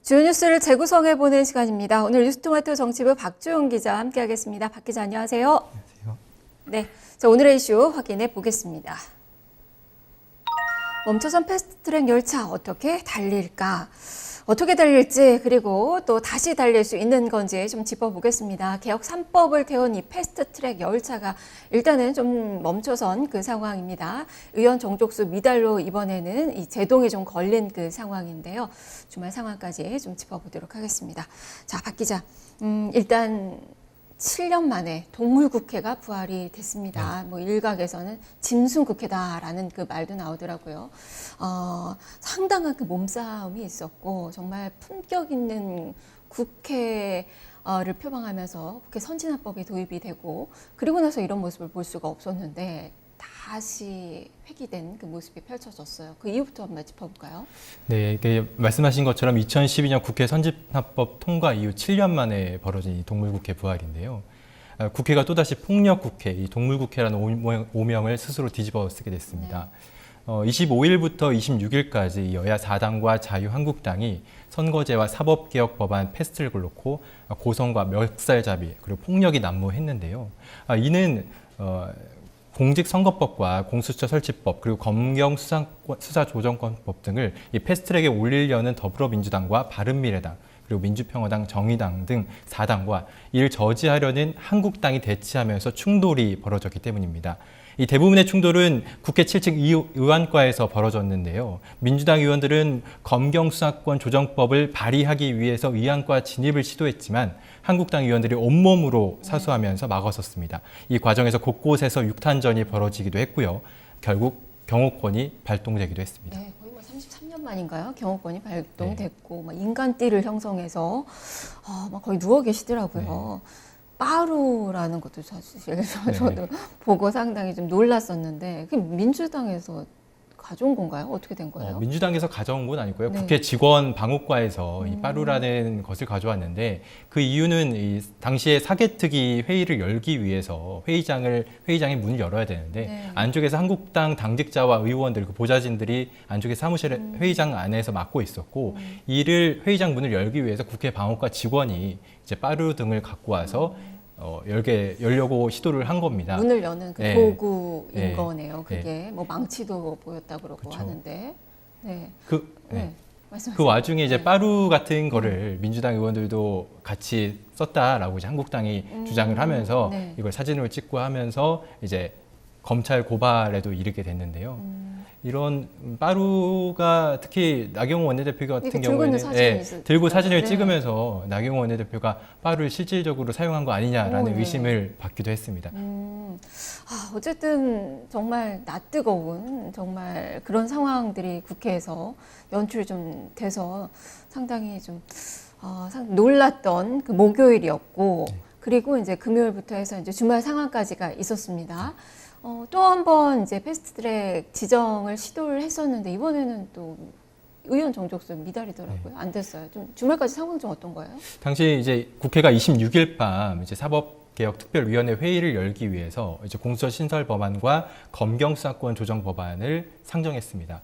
주요 뉴스를 재구성해보는 시간입니다. 오늘 뉴스토마토 정치부 박주용 기자 함께하겠습니다. 박 기자 안녕하세요. 안녕하세요. 네, 자, 오늘의 이슈 확인해 보겠습니다. 멈춰선 패스트트랙 열차 어떻게 달릴까? 어떻게 달릴지 그리고 또 다시 달릴 수 있는 건지 좀 짚어보겠습니다. 개혁 3법을 태운 이 패스트트랙 열차가 일단은 좀 멈춰선 그 상황입니다. 의원 정족수 미달로 이번에는 이 제동이 좀 걸린 그 상황인데요. 주말 상황까지 좀 짚어보도록 하겠습니다. 자, 박 기자, 일단 7년 만에 동물국회가 부활이 됐습니다. 뭐 일각에서는 짐승국회다라는 그 말도 나오더라고요. 상당한 그 몸싸움이 있었고 정말 품격 있는 국회를 표방하면서 국회 선진화법이 도입이 되고 그리고 나서 이런 모습을 볼 수가 없었는데 다시 회귀된 그 모습이 펼쳐졌어요. 그 이유부터 한번 짚어볼까요? 네, 이게 말씀하신 것처럼 2012년 국회 선진화법 통과 이후 7년 만에 벌어진 이 동물국회 부활인데요. 국회가 또다시 폭력국회, 이 동물국회라는 오명을 스스로 뒤집어 쓰게 됐습니다. 25일부터 26일까지 여야 4당과 자유한국당이 선거제와 사법개혁 법안 패스트트랙을 놓고 고성과 멱살잡이 그리고 폭력이 난무했는데요. 이는 공직선거법과 공수처 설치법 그리고 검경수사조정권법 등을 이 패스트트랙에 올리려는 더불어민주당과 바른미래당 그리고 민주평화당, 정의당 등 4당과 이를 저지하려는 한국당이 대치하면서 충돌이 벌어졌기 때문입니다. 이 대부분의 충돌은 국회 7층 의원과에서 벌어졌는데요. 민주당 의원들은 검경수사권 조정법을 발의하기 위해서 의안과 진입을 시도했지만 한국당 의원들이 온몸으로 사수하면서 막아섰습니다. 이 과정에서 곳곳에서 육탄전이 벌어지기도 했고요. 결국 경호권이 발동되기도 했습니다. 네, 거의 뭐 33년 만인가요? 경호권이 발동됐고 막 인간띠를 형성해서 막 거의 누워 계시더라고요. 빠루라는 것도 사실 저도 보고 상당히 좀 놀랐었는데 그게 민주당에서 가져온 건가요? 어떻게 된 거예요? 민주당에서 가져온 건 아니고요. 네. 국회 직원 방호과에서 이 빠루라는 것을 가져왔는데 그 이유는 이 당시에 사개특위 회의를 열기 위해서 회의장의 문을 열어야 되는데 네. 안쪽에서 한국당 당직자와 의원들, 그 보좌진들이 안쪽에 사무실에 회의장 안에서 막고 있었고 이를 회의장 문을 열기 위해서 국회 방호과 직원이 이제 빠루 등을 갖고 와서 열려고 시도를 한 겁니다. 문을 여는 그 네. 도구인 네. 거네요. 그게 뭐 망치도 보였다 그러고 그쵸. 하는데. 네. 네. 말씀하세요. 그 와중에 이제 네. 빠루 같은 거를 민주당 의원들도 같이 썼다라고 이제 한국당이 주장을 하면서 네. 이걸 사진으로 찍고 하면서 이제 검찰 고발에도 이르게 됐는데요. 이런 빠루가 특히 나경원 원내대표 같은 이렇게 들고 있는 경우에는 사진이 있을 들고 거예요. 사진을 네. 찍으면서 나경원 원내대표가 빠루를 실질적으로 사용한 거 아니냐라는 네. 의심을 받기도 했습니다. 어쨌든 정말 낯뜨거운 정말 그런 상황들이 국회에서 연출이 좀 돼서 상당히 좀 놀랐던 그 목요일이었고 그리고 이제 금요일부터 해서 이제 주말 상황까지가 있었습니다. 또 한 번 이제 패스트트랙 지정을 시도를 했었는데 이번에는 또 의원 정족수 미달이더라고요. 안 됐어요. 좀 주말까지 상황 좀 어떤 거예요? 당시 이제 국회가 26일 밤 이제 사법개혁특별위원회 회의를 열기 위해서 이제 공수처 신설 법안과 검경수사권 조정 법안을 상정했습니다.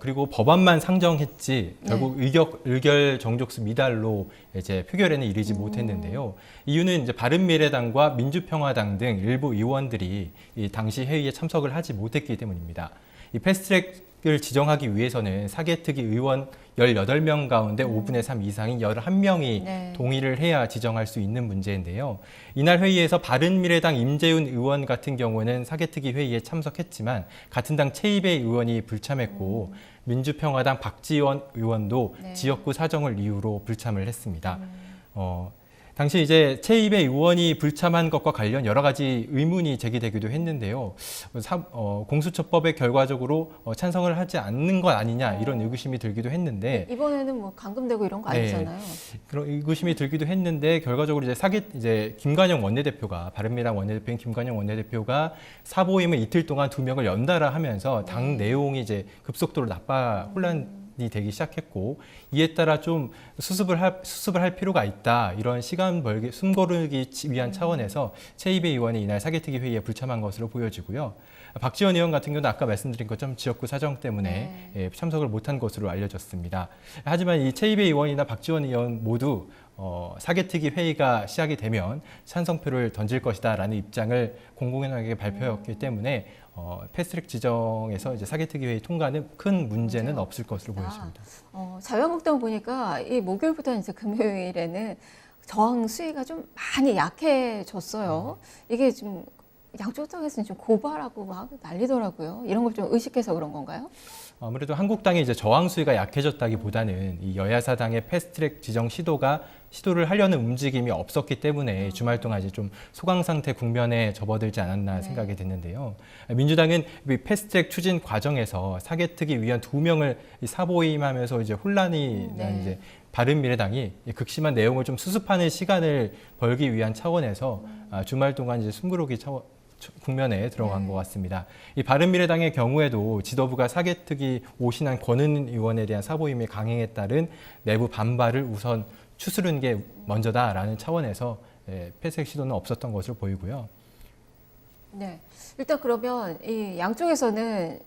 그리고 법안만 상정했지 결국 의결 정족수 미달로 이제 표결에는 이르지 못했는데요. 이유는 이제 바른미래당과 민주평화당 등 일부 의원들이 이 당시 회의에 참석을 하지 못했기 때문입니다. 이 패스트트랙을 지정하기 위해서는 사개특위 의원 18명 가운데 5분의 3 이상인 11명이 네. 동의를 해야 지정할 수 있는 문제인데요. 이날 회의에서 바른미래당 임재훈 의원 같은 경우는 사개특위 회의에 참석했지만 같은 당 최입의 의원이 불참했고 민주평화당 박지원 의원도 네. 지역구 사정을 이유로 불참을 했습니다. 당시 이제 최입의 의원이 불참한 것과 관련 여러 가지 의문이 제기되기도 했는데요. 공수처법에 결과적으로 찬성을 하지 않는 것 아니냐 이런 의구심이 들기도 했는데 이번에는 뭐 감금되고 이런 거 아니잖아요. 그런 의구심이 들기도 했는데 결과적으로 이제 김관영 원내대표가 바른미래당 원내대표인 김관영 원내대표가 사보임을 이틀 동안 2명을 연달아 하면서 당 내용이 이제 급속도로 혼란이 되기 시작했고 이에 따라 좀 수습을 할 필요가 있다. 이런 시간 벌기, 숨 고르기 위한 차원에서 최입의 의원이 이날 사개특위 회의에 불참한 것으로 보여지고요. 박지원 의원 같은 경우는 아까 말씀드린 것처럼 지역구 사정 때문에 네. 참석을 못한 것으로 알려졌습니다. 하지만 이 최이배 의원이나 박지원 의원 모두 사개특위 회의가 시작이 되면 찬성표를 던질 것이다라는 입장을 공공연하게 발표했기 때문에 패스트트랙 지정에서 이제 사개특위 회의 통과는 큰 문제는 없을 것으로 보여집니다. 자유한국당 보니까 이 목요일부터 이제 금요일에는 저항 수위가 좀 많이 약해졌어요. 이게 좀 양쪽 당에서는 좀 고발하고 막 난리더라고요. 이런 걸 좀 의식해서 그런 건가요? 아무래도 한국당이 이제 저항 수위가 약해졌다기보다는 이 여야사당의 패스트트랙 지정 시도를 하려는 움직임이 없었기 때문에 주말 동안 이제 좀 소강 상태 국면에 접어들지 않았나 생각이 됐는데요. 민주당은 이 패스트트랙 추진 과정에서 사개특위 위원 2명을 사보임하면서 이제 혼란이 난 이제 바른미래당이 극심한 내용을 좀 수습하는 시간을 벌기 위한 차원에서 주말 동안 이제 숨고르기 국면에 들어간 것 같습니다. 이 바른미래당의 경우에도 지도부가 사개특위 오신한 권은 의원에 대한 사보임의 강행에 따른 내부 반발을 우선 추스르는 게 먼저다라는 차원에서 패스트트랙 시도는 없었던 것으로 보이고요. 네. 일단 그러면 이 양쪽에서는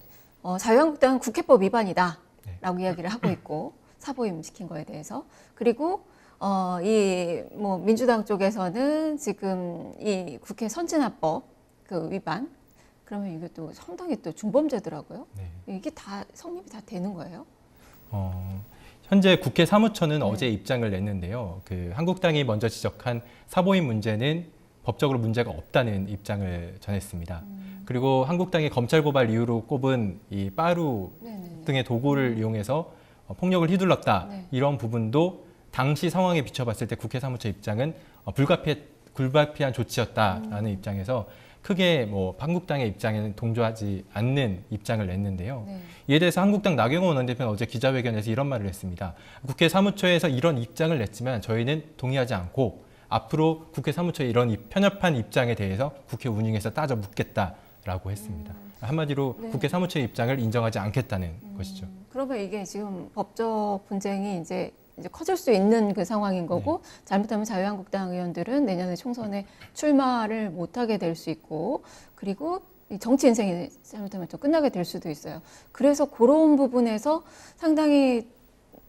자유한국당은 국회법 위반이다라고 이야기를 하고 있고 사보임 시킨 거에 대해서 그리고 이 뭐 민주당 쪽에서는 지금 이 국회 선진화법 그 위반 그러면 이게 또 상당히 또 중범죄더라고요. 네. 이게 다 성립이 다 되는 거예요? 현재 국회 사무처는 어제 입장을 냈는데요. 그 한국당이 먼저 지적한 사보임 문제는 법적으로 문제가 없다는 입장을 전했습니다. 그리고 한국당이 검찰 고발 이유로 꼽은 이 빠루 등의 도구를 이용해서 폭력을 휘둘렀다. 이런 부분도 당시 상황에 비춰봤을 때 국회 사무처 입장은 불가피한 조치였다라는 입장에서 크게 뭐 한국당의 입장에는 동조하지 않는 입장을 냈는데요. 이에 대해서 한국당 나경원 원내대표는 어제 기자회견에서 이런 말을 했습니다. 국회 사무처에서 이런 입장을 냈지만 저희는 동의하지 않고 앞으로 국회 사무처의 이런 편협한 입장에 대해서 국회 운영에서 따져 묻겠다라고 했습니다. 한마디로 국회 사무처의 입장을 인정하지 않겠다는 것이죠. 그러면 이게 지금 법적 분쟁이 이제 커질 수 있는 그 상황인 거고 잘못하면 자유한국당 의원들은 내년에 총선에 출마를 못하게 될 수 있고 그리고 이 정치 인생이 잘못하면 또 끝나게 될 수도 있어요. 그래서 그런 부분에서 상당히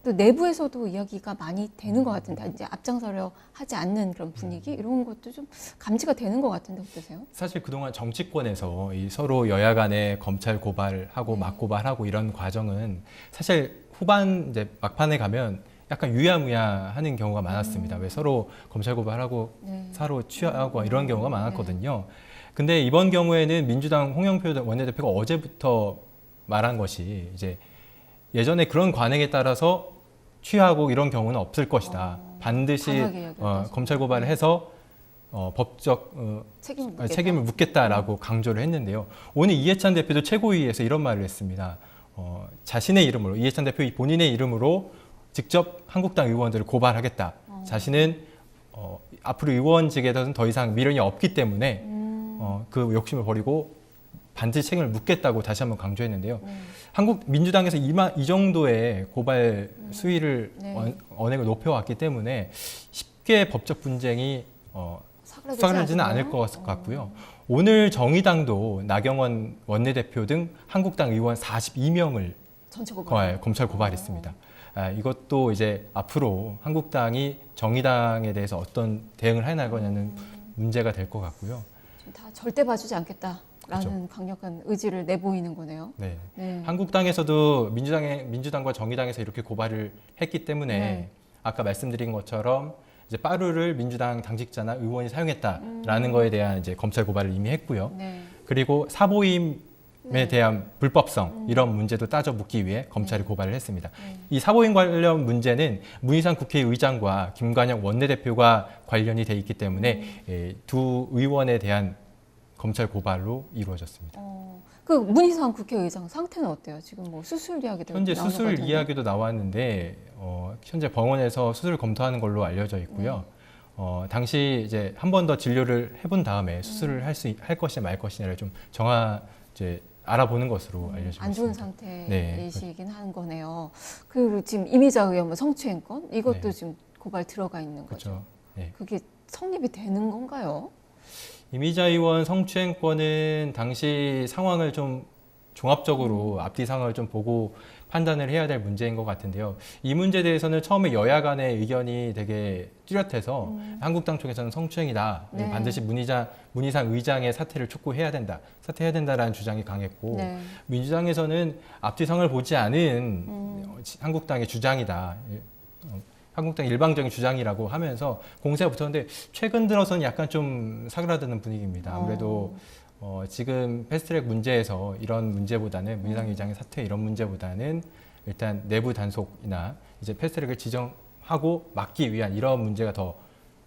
또 내부에서도 이야기가 많이 되는 것 같은데 이제 앞장서려 하지 않는 그런 분위기 이런 것도 좀 감지가 되는 것 같은데 어떠세요? 사실 그동안 정치권에서 이 서로 여야 간에 검찰 고발하고 막 고발하고 이런 과정은 사실 후반 이제 막판에 가면 약간 유야무야하는 경우가 많았습니다. 왜 서로 검찰 고발하고 서로 취하고 이런 경우가 많았거든요. 근데 이번 경우에는 민주당 홍영표 원내대표가 어제부터 말한 것이 이제 예전에 그런 관행에 따라서 취하고 이런 경우는 없을 것이다. 반드시 검찰 고발을 해서 법적 책임을 묻겠다라고 강조를 했는데요. 오늘 이해찬 대표도 최고위에서 이런 말을 했습니다. 자신의 이름으로 이해찬 대표 본인의 이름으로 직접 한국당 의원들을 고발하겠다. 자신은 앞으로 의원직에서는 더 이상 미련이 없기 때문에 그 욕심을 버리고 반드시 책임을 묻겠다고 다시 한번 강조했는데요. 민주당에서 이 정도의 고발 수위를 언행을 높여왔기 때문에 쉽게 법적 분쟁이 사그라지는 않을 것 같고요. 오늘 정의당도 나경원 원내대표 등 한국당 의원 42명을 검찰 고발했습니다. 이것도 이제 앞으로 한국당이 정의당에 대해서 어떤 대응을 해나가냐는 문제가 될 것 같고요. 다 절대 봐주지 않겠다라는 그렇죠. 강력한 의지를 내보이는 거네요. 네. 한국당에서도 민주당과 정의당에서 이렇게 고발을 했기 때문에 아까 말씀드린 것처럼 이제 빠루를 민주당 당직자나 의원이 사용했다라는 거에 대한 이제 검찰 고발을 이미 했고요. 그리고 사보임에 대한 불법성 이런 문제도 따져 묻기 위해 검찰이 고발을 했습니다. 이 사보임 관련 문제는 문희상 국회의장과 김관영 원내대표가 관련이 돼 있기 때문에 두 의원에 대한 검찰 고발로 이루어졌습니다. 그 문희상 국회의장 상태는 어때요? 지금 뭐 수술 이야기도 현재 수술 이야기도 나왔는데 현재 병원에서 수술을 검토하는 걸로 알려져 있고요. 당시 이제 한 번 더 진료를 해본 다음에 수술을 할 것이냐 말 것이냐를 좀 알아보는 것으로 알려지고 안 좋은 있습니다. 상태이시긴 한 거네요. 그리고 지금 이미자 의원 성추행 건 이것도 지금 고발 들어가 있는 거죠. 그렇죠. 그게 성립이 되는 건가요? 이미자 의원 성추행권은 당시 상황을 좀 종합적으로 앞뒤 상황을 좀 보고 판단을 해야 될 문제인 것 같은데요. 이 문제에 대해서는 처음에 여야 간의 의견이 되게 뚜렷해서 한국당 쪽에서는 성추행이다. 네. 반드시 문희상 의장의 사퇴를 촉구해야 된다. 사퇴해야 된다라는 주장이 강했고 네. 민주당에서는 앞뒤 상황을 보지 않은 한국당의 주장이다. 한국당 일방적인 주장이라고 하면서 공세가 붙었는데 최근 들어서는 약간 좀 사그라드는 분위기입니다. 아무래도 지금 패스트트랙 문제에서 이런 문제보다는 문희상 의장의 사퇴 이런 문제보다는 일단 내부 단속이나 이제 패스트트랙을 지정하고 막기 위한 이런 문제가 더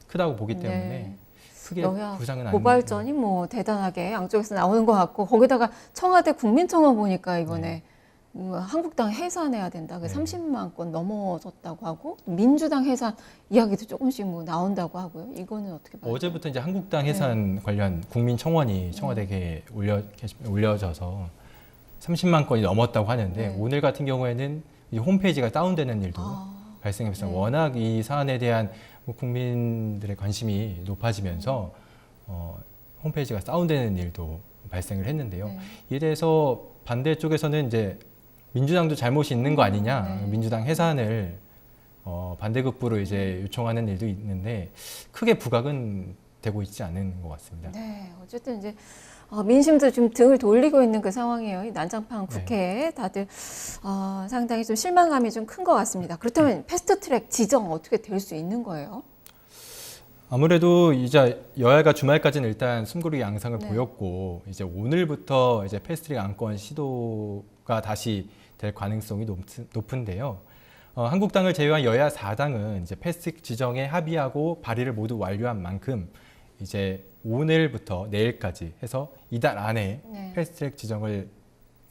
크다고 보기 때문에 네. 크게 여야 부상은 안 고발전이 뭐 대단하게 양쪽에서 나오는 것 같고 거기다가 청와대 국민청원 보니까 이번에 한국당 해산해야 된다. 그 네. 30만 건 넘어섰다고 하고 민주당 해산 이야기도 조금씩 뭐 나온다고 하고요. 이거는 어떻게 봐요? 어제부터 이제 한국당 해산 관련 국민청원이 청와대에 올려져서 30만 건이 넘었다고 하는데 네. 오늘 같은 경우에는 이 홈페이지가 다운되는 일도 발생했어요. 네. 워낙 이 사안에 대한 국민들의 관심이 높아지면서 홈페이지가 다운되는 일도 발생을 했는데요. 네. 이에 대해서 반대쪽에서는 이제 민주당도 잘못이 있는 거 아니냐, 네. 민주당 해산을 반대급부로 이제 요청하는 일도 있는데 크게 부각은 되고 있지 않은 것 같습니다. 네, 어쨌든 이제 민심도 좀 등을 돌리고 있는 그 상황이에요. 이 난장판 네. 국회에 다들 상당히 좀 실망감이 좀 큰 것 같습니다. 그렇다면 패스트트랙 지정 어떻게 될 수 있는 거예요? 아무래도 이제 여야가 주말까지는 일단 숨고르기 양상을 네. 보였고 이제 오늘부터 이제 패스트트랙 안건 시도가 다시 될 가능성이 높은데요. 한국당을 제외한 여야 4당은 이제 패스트트랙 지정에 합의하고 발의를 모두 완료한 만큼 이제 오늘부터 내일까지 해서 이달 안에 네. 패스트트랙 지정을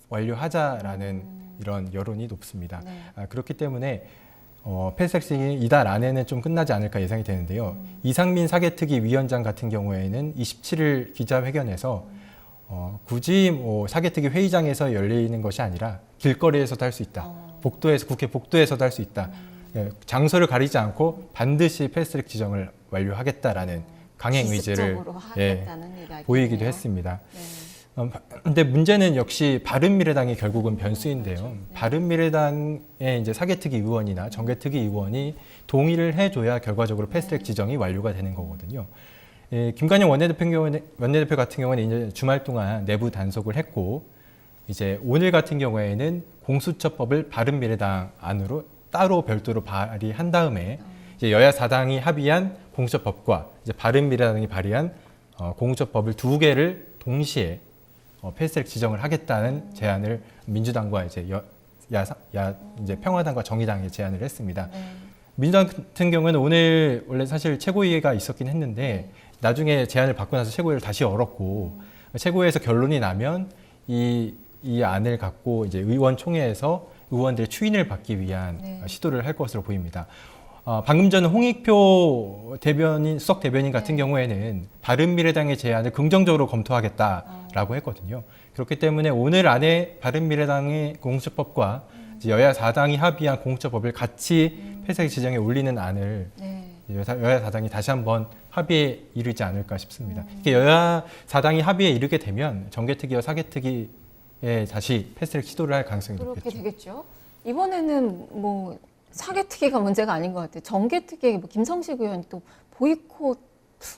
완료하자라는 이런 여론이 높습니다. 네. 그렇기 때문에 패스트트랙 지정이 이달 안에는 좀 끝나지 않을까 예상이 되는데요. 이상민 사개특위 위원장 같은 경우에는 27일 기자회견에서 굳이 뭐 사개특위 회의장에서 열리는 것이 아니라 길거리에서도 할 수 있다. 국회 복도에서도 할 수 있다. 예, 장소를 가리지 않고 반드시 패스트트랙 지정을 완료하겠다라는 강행 의지를 기습적으로 하겠다는 이야기네요. 보이기도 했습니다. 네. 근데 문제는 역시 바른미래당이 결국은 변수인데요. 바른미래당의 이제 사개특위 의원이나 정개특위 의원이 동의를 해줘야 결과적으로 패스트트랙 지정이 완료가 되는 거거든요. 김관영 원내대표 같은 경우는 이제 주말 동안 내부 단속을 했고, 이제 오늘 같은 경우에는 공수처법을 바른미래당 안으로 따로 별도로 발의한 다음에 이제 여야 4당이 합의한 공수처법과 이제 바른미래당이 발의한 공수처법을 두 개를 동시에 패스트트랙 지정을 하겠다는 제안을 민주당과 이제 이제 평화당과 정의당에 제안을 했습니다. 네. 민주당 같은 경우는 오늘 원래 사실 최고위가 있었긴 했는데 나중에 제안을 받고 나서 최고위를 다시 열었고 최고위에서 결론이 나면 이 안을 갖고 이제 의원총회에서 의원들의 추인을 받기 위한 네. 시도를 할 것으로 보입니다. 방금 전 홍익표 수석 대변인 같은 네. 경우에는 바른미래당의 제안을 긍정적으로 검토하겠다라고 했거든요. 그렇기 때문에 오늘 안에 바른미래당의 공수처법과 이제 여야 4당이 합의한 공수처법을 같이 패스트트랙 지정에 올리는 안을 네. 여야 4당이 다시 한번 합의에 이르지 않을까 싶습니다. 이게 여야 4당이 합의에 이르게 되면 정개특위와 사개특위에 다시 패스트트랙 시도를 할 가능성이 그렇게 높겠죠. 되겠죠. 이번에는 뭐 사개특위가 문제가 아닌 것 같아요. 정개특위 뭐 김성식 의원이 또 보이콧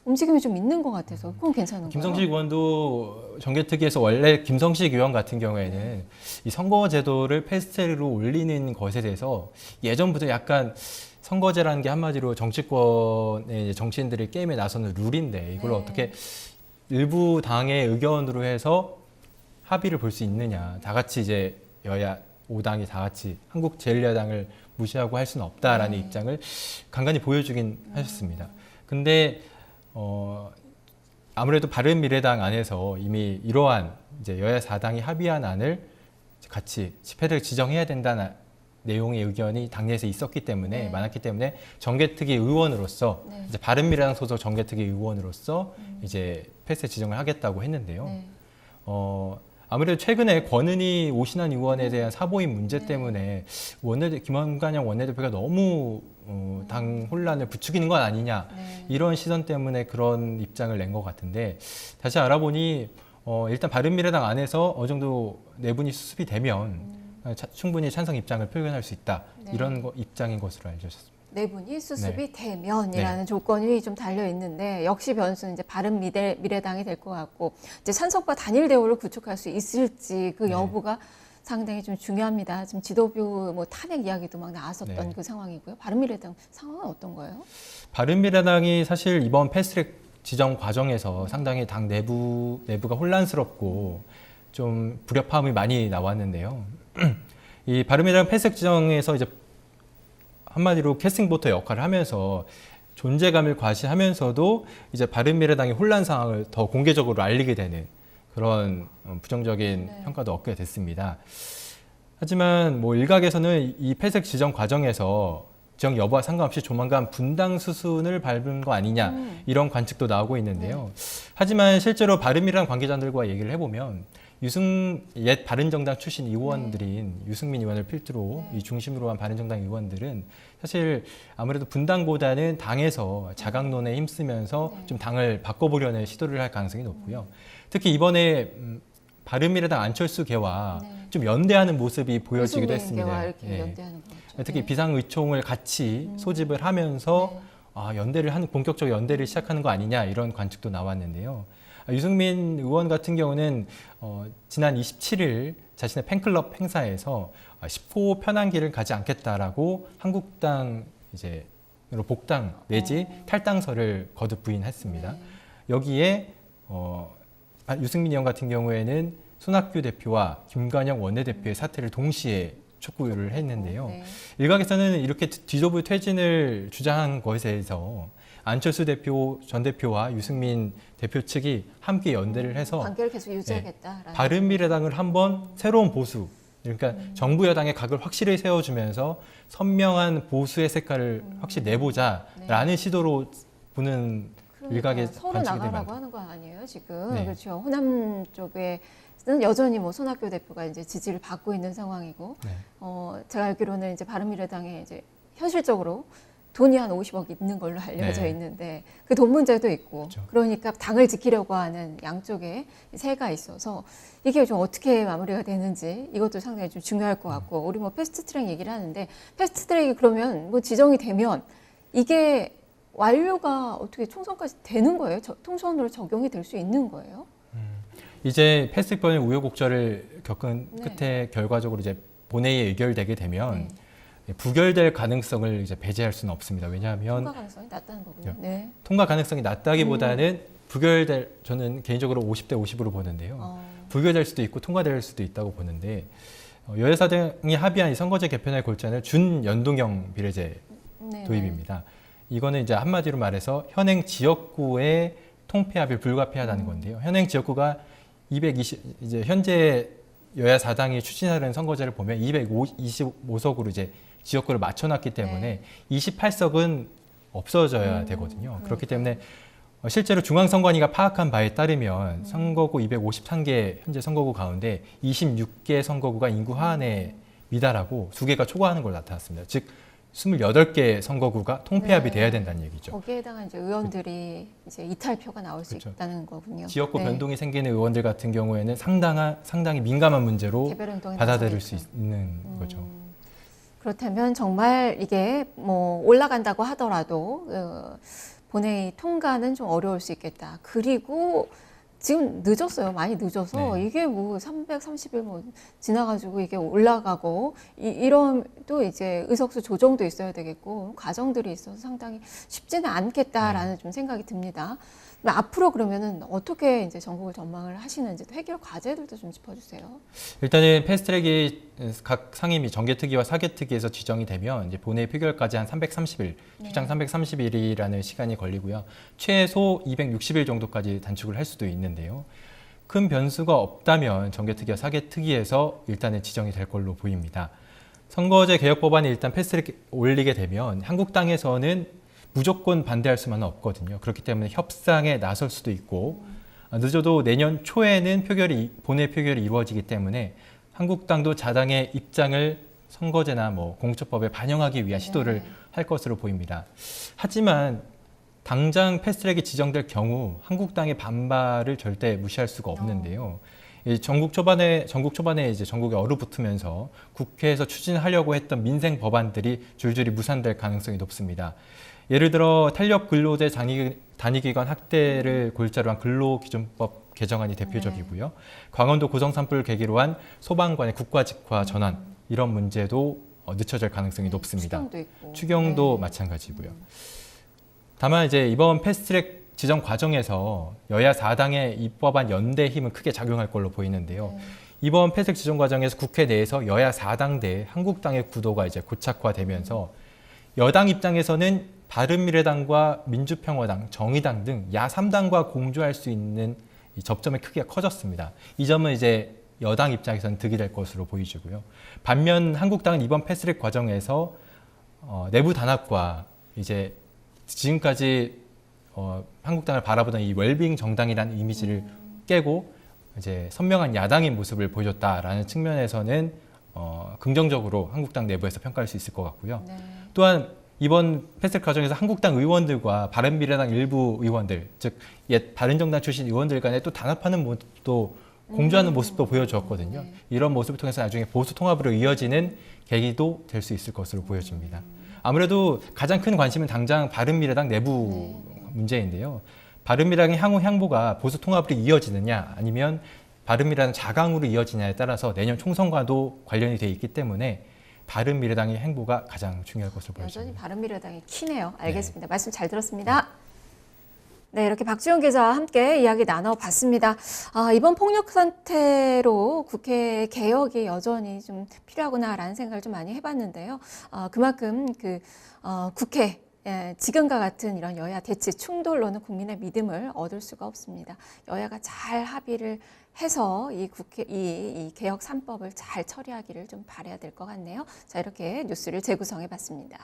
움직임이 좀 있는 것 같아서 그건 괜찮은 거예요. 김성식 의원도 정개특위에서 원래 김성식 의원 같은 경우에는 이 선거제도를 패스트트랙으로 올리는 것에 대해서 예전부터 약간 선거제라는 게 한마디로 정치권의 이제 정치인들이 게임에 나서는 룰인데 이걸 네. 어떻게 일부 당의 의견으로 해서 합의를 볼 수 있느냐. 다 같이 이제 여야 5당이 다 같이 한국제일야당을 무시하고 할 수는 없다라는 네. 입장을 간간히 보여주긴 하셨습니다. 근데 아무래도 바른미래당 안에서 이미 이러한 이제 여야 4당이 합의한 안을 같이 패스트트랙 지정해야 된다는 내용의 의견이 당내에서 있었기 때문에 네. 많았기 때문에 정개특위 의원으로서 네. 이제 바른미래당 소속 정개특위 의원으로서 이제 패스트트랙 지정을 하겠다고 했는데요. 네. 아무래도 최근에 권은희 오신환 의원에 대한 사보임 문제 때문에 김원관영 원내대표가 너무 당 혼란을 부추기는 건 아니냐 이런 시선 때문에 그런 입장을 낸 것 같은데 다시 알아보니 일단 바른미래당 안에서 어느 정도 내분이 수습이 되면 충분히 찬성 입장을 표현할 수 있다 이런 입장인 것으로 알려졌습니다. 내분이 수습이 되면이라는 조건이 좀 달려 있는데 역시 변수는 이제 바른미래당이 될 것 같고 이제 찬성파 단일 대우를 구축할 수 있을지 그 여부가 상당히 좀 중요합니다. 지금 지도부 뭐 탄핵 이야기도 막 나왔었던 그 상황이고요. 바른미래당 상황은 어떤 거예요? 바른미래당이 사실 이번 패스트트랙 지정 과정에서 상당히 당 내부가 혼란스럽고 좀 불협화음이 많이 나왔는데요. 이 바른미래당 패스트트랙 지정에서 이제 한마디로 캐스팅보터 역할을 하면서 존재감을 과시하면서도 이제 바른미래당의 혼란 상황을 더 공개적으로 알리게 되는 그런 부정적인 평가도 얻게 됐습니다. 하지만 뭐 일각에서는 이 패스트트랙 지정 과정에서 지정 여부와 상관없이 조만간 분당 수순을 밟은 거 아니냐 이런 관측도 나오고 있는데요. 하지만 실제로 바른미래당 관계자들과 얘기를 해보면 옛 바른정당 출신 의원들인 유승민 의원을 필두로 이 중심으로 한 바른정당 의원들은 사실 아무래도 분당보다는 당에서 자강론에 힘쓰면서 좀 당을 바꿔보려는 시도를 할 가능성이 높고요. 특히 이번에 바른미래당 안철수계와 좀 연대하는 모습이 보여지기도 했습니다. 이렇게 연대하는 거죠. 특히 비상의총을 같이 소집을 하면서 본격적으로 연대를 시작하는 거 아니냐 이런 관측도 나왔는데요. 유승민 의원 같은 경우는 지난 27일 자신의 팬클럽 행사에서 10호 편한기를 가지 않겠다라고 한국당 이제로 복당 내지 탈당설을 거듭 부인했습니다. 여기에 유승민 의원 같은 경우에는 손학규 대표와 김관영 원내대표의 사퇴를 동시에 촉구를 했는데요. 일각에서는 이렇게 지도부 퇴진을 주장한 것에 대해서 안철수 전 대표와 유승민 대표 측이 함께 연대를 해서 관계를 계속 유지하겠다. 바른미래당을 한번 새로운 보수, 그러니까 정부 여당의 각을 확실히 세워주면서 선명한 보수의 색깔을 확실히 내보자라는 시도로 보는 일각의 서로 관측이 나가라고 하는 거 아니에요 지금? 그렇죠. 호남 쪽에는 여전히 뭐 손학규 대표가 이제 지지를 받고 있는 상황이고, 제가 알기로는 이제 바른미래당에 이제 현실적으로 돈이 한 50억 있는 걸로 알려져 있는데 그 돈 문제도 있고 그러니까 당을 지키려고 하는 양쪽에 세가 있어서 이게 좀 어떻게 마무리가 되는지 이것도 상당히 좀 중요할 것 같고 우리 뭐 패스트트랙 얘기를 하는데 패스트트랙이 그러면 뭐 지정이 되면 이게 완료가 어떻게 총선까지 되는 거예요? 총선으로 적용이 될 수 있는 거예요? 이제 패스트트랙 우여곡절을 겪은 끝에 결과적으로 이제 본회의에 의결되게 되면 부결될 가능성을 이제 배제할 수는 없습니다. 왜냐하면 통과 가능성이 낮다는 거군요. 통과 가능성이 낮다기보다는 저는 개인적으로 50대 50으로 보는데요. 부결될 수도 있고 통과될 수도 있다고 보는데 여야 사당이 합의한 이 선거제 개편의 골자는 준연동형 비례제 도입입니다. 이거는 이제 한마디로 말해서 현행 지역구의 통폐합이 불가피하다는 건데요. 현행 지역구가 이제 현재 여야 4당이 추진하려는 선거제를 보면 225석으로 이제 지역구를 맞춰놨기 때문에 28석은 없어져야 되거든요. 그렇기 때문에 실제로 중앙선관위가 파악한 바에 따르면 선거구 253개 현재 선거구 가운데 26개 선거구가 인구 하한에 미달하고 2개가 초과하는 걸로 나타났습니다. 즉 28개 선거구가 통폐합이 돼야 된다는 얘기죠. 거기에 해당한 이제 의원들이 이제 이탈표가 나올 수 있다는 거군요. 지역구 변동이 생기는 의원들 같은 경우에는 상당히 민감한 문제로 받아들일 수 있는 거죠. 그렇다면 정말 이게 뭐 올라간다고 하더라도 본회의 통과는 좀 어려울 수 있겠다. 그리고 지금 늦었어요. 많이 늦어서 이게 뭐 330일 뭐 지나가지고 이게 올라가고 이런 또 이제 의석수 조정도 있어야 되겠고 과정들이 있어서 상당히 쉽지는 않겠다라는 좀 생각이 듭니다. 앞으로 그러면은 어떻게 이제 전국을 전망을 하시는지 해결 과제들도 좀 짚어주세요. 일단은 패스트트랙이 각 상임위 정개특위와 사개특위에서 지정이 되면 이제 본회의 표결까지 한 330일, 최장 330일이라는 시간이 걸리고요. 최소 260일 정도까지 단축을 할 수도 있는데요. 큰 변수가 없다면 정개특위와 사개특위에서 일단은 지정이 될 걸로 보입니다. 선거제 개혁 법안이 일단 패스트트랙 올리게 되면 한국당에서는 무조건 반대할 수만은 없거든요. 그렇기 때문에 협상에 나설 수도 있고 늦어도 내년 초에는 본회 표결이 이루어지기 때문에 한국당도 자당의 입장을 선거제나 공수처법에 반영하기 위한 시도를 할 것으로 보입니다. 하지만 당장 패스트트랙이 지정될 경우 한국당의 반발을 절대 무시할 수가 없는데요. 전국 초반에 이제 전국에 얼어붙으면서 국회에서 추진하려고 했던 민생 법안들이 줄줄이 무산될 가능성이 높습니다. 예를 들어 탄력 근로제 단위기간 확대를 골자로 한 근로기준법 개정안이 대표적이고요. 강원도 고성 산불을 계기로 한 소방관의 국가직화 전환 이런 문제도 늦춰질 가능성이 높습니다. 추경도 있고. 추경도 마찬가지고요. 다만 이제 이번 패스트트랙 지정 과정에서 여야 4당의 입법안 연대 힘은 크게 작용할 걸로 보이는데요. 이번 패스트트랙 지정 과정에서 국회 내에서 여야 4당 대 한국당의 구도가 이제 고착화되면서 여당 입장에서는 바른미래당과 민주평화당, 정의당 등 야 3당과 공조할 수 있는 이 접점의 크기가 커졌습니다. 이 점은 이제 여당 입장에서는 득이 될 것으로 보이고요. 반면 한국당은 이번 패스트트랙 과정에서 내부 단합과 이제 지금까지 한국당을 바라보던 이 웰빙 정당이라는 이미지를 깨고 이제 선명한 야당인 모습을 보여줬다라는 측면에서는 긍정적으로 한국당 내부에서 평가할 수 있을 것 같고요. 또한 이번 패스트트랙 과정에서 한국당 의원들과 바른미래당 일부 의원들, 즉 옛 바른정당 출신 의원들 간에 또 단합하는 모습도 공조하는 모습도 보여주었거든요. 이런 모습을 통해서 나중에 보수 통합으로 이어지는 계기도 될 수 있을 것으로 보여집니다. 아무래도 가장 큰 관심은 당장 바른미래당 내부 문제인데요. 바른미래당의 향후 행보가 보수 통합으로 이어지느냐 아니면 바른미래당 자강으로 이어지냐에 따라서 내년 총선과도 관련이 돼 있기 때문에 바른미래당의 행보가 가장 중요할 것으로 보여집니다. 여전히 바른미래당이 키네요. 알겠습니다. 말씀 잘 들었습니다. 네, 이렇게 박지원 기자와 함께 이야기 나눠봤습니다. 이번 폭력 사태로 국회 개혁이 여전히 좀 필요하구나라는 생각을 좀 많이 해봤는데요. 그만큼 국회 지금과 같은 이런 여야 대치 충돌로는 국민의 믿음을 얻을 수가 없습니다. 여야가 잘 합의를 해서 이 개혁 3법을 잘 처리하기를 좀 바라야 될 것 같네요. 자, 이렇게 뉴스를 재구성해봤습니다.